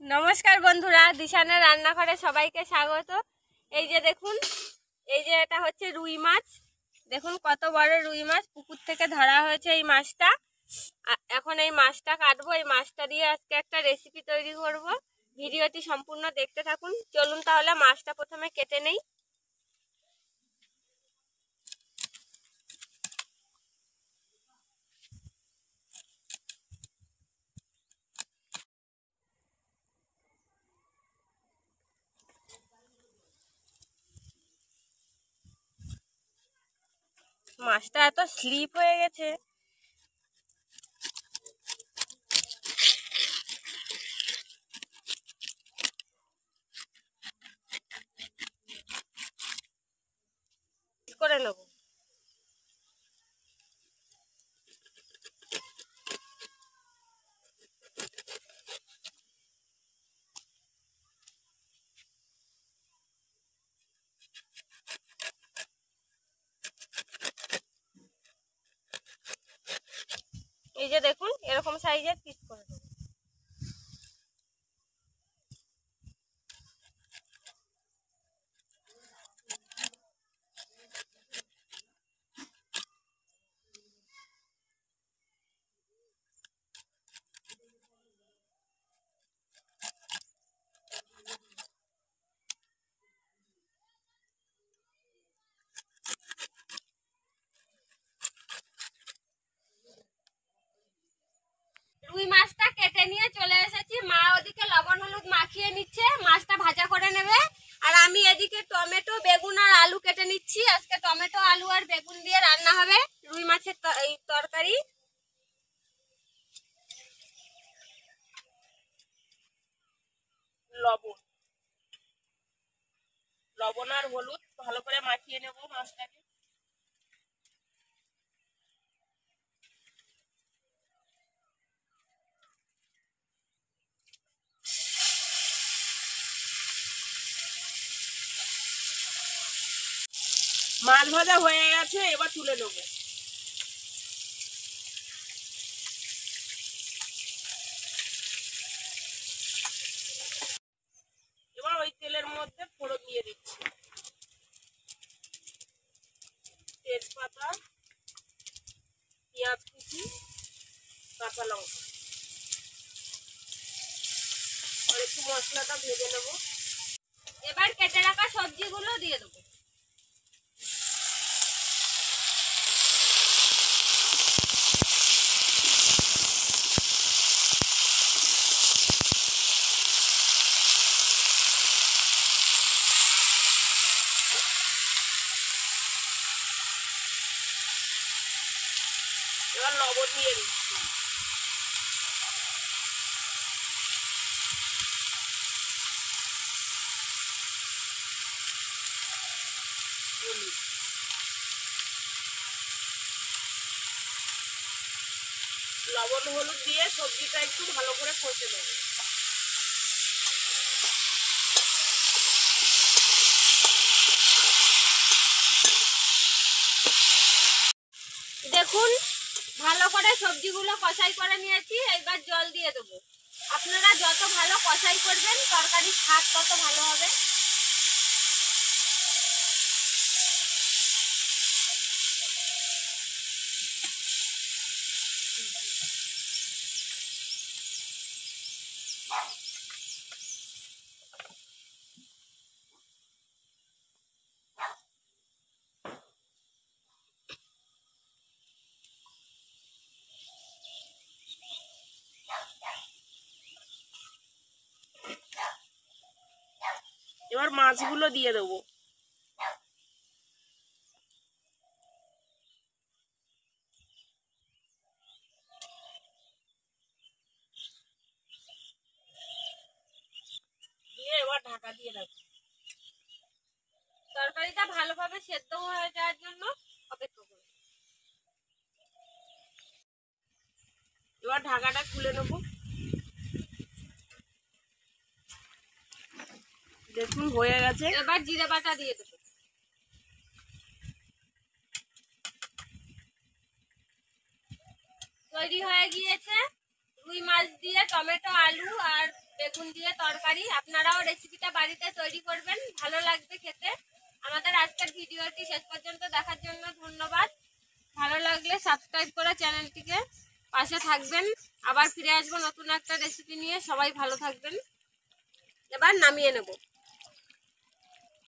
নমস্কার বন্ধুরা, দিশানের রান্নাঘরে সবাইকে স্বাগত। এই যে দেখুন, এই যে এটা হচ্ছে রুই মাছ। দেখুন কত বড় রুই মাছ, পুকুর থেকে ধরা হয়েছে এই মাছটা। এখন এই মাছটা কাটবো, এই মাছটা দিয়ে আজকে একটা রেসিপি তৈরি করব। ভিডিওটি সম্পূর্ণ দেখতে থাকুন। চলুন তাহলে মাছটা প্রথমে কেটে নেই। মাছটা এত স্লিপ হয়ে গেছে। করে নেব। এই যে দেখুন, এরকম সাইজের পিস করে নেব। রুই মাছটা কেটে নিয়ে চলে এসেছি। মা ওদিকে লবণ হলুদ মাখিয়ে নিচ্ছে, মাছটা ভাজা করে নেবে। আর আমি এদিকে টমেটো, বেগুন আর আলু কেটে নিচ্ছি। আজকে টমেটো, আলু আর বেগুন দিয়ে রান্না হবে রুই মাছের এই তরকারি। লবণ লবণ আর হলুদ ভালো করে মাখিয়ে নেব মাছটাকে। মাছ ভাজা হয়ে গেছে, এবার তুলে নেব। এবার ওই তেলের মধ্যে ফোড়ন দিয়ে দিচ্ছি। তেজপাতা, পেঁয়াজ কুচি, কাঁচা লঙ্কা আর একটু মশলাটা ভেজে নেব। এবার কেটে রাখা সবজিগুলো দিয়ে দেবো। এবার লবণ দিয়ে দিচ্ছি। লবণ হলুদ দিয়ে সবজিটা একটু ভালো করে কষে নেব। দেখুন, ভালো করে সবজিগুলো কষাই করে নিয়েছি। এবার জল দিয়ে দেবো। আপনারা যত ভালো কষাই করবেন তরকারির স্বাদ তত ভালো হবে। এবার মাছগুলো দিয়ে দেবো। দিয়ে এবার ঢাকা দিয়ে দেবো। তরকারিটা ভালোভাবে সেদ্ধ হয়ে যাওয়ার জন্য অপেক্ষা করব। এবার ঢাকাটা খুলে নেব। দেখুন হয়ে গেছে। এবার জিরে বাটা দিয়ে দেবো। তৈরি হয়ে গিয়েছে রুই মাছ দিয়ে টমেটো, আলু আর বেগুন দিয়ে তরকারি। আপনারাও রেসিপিটা বাড়িতে তৈরি করবেন, ভালো লাগবে খেতে। আমাদের আজকের ভিডিওটি শেষ পর্যন্ত দেখার জন্য ধন্যবাদ। ভালো লাগলে সাবস্ক্রাইব করে চ্যানেলটিকে পাশে থাকবেন। আবার ফিরে আসবো নতুন একটা রেসিপি নিয়ে। সবাই ভালো থাকবেন। এবার নামিয়ে নেব।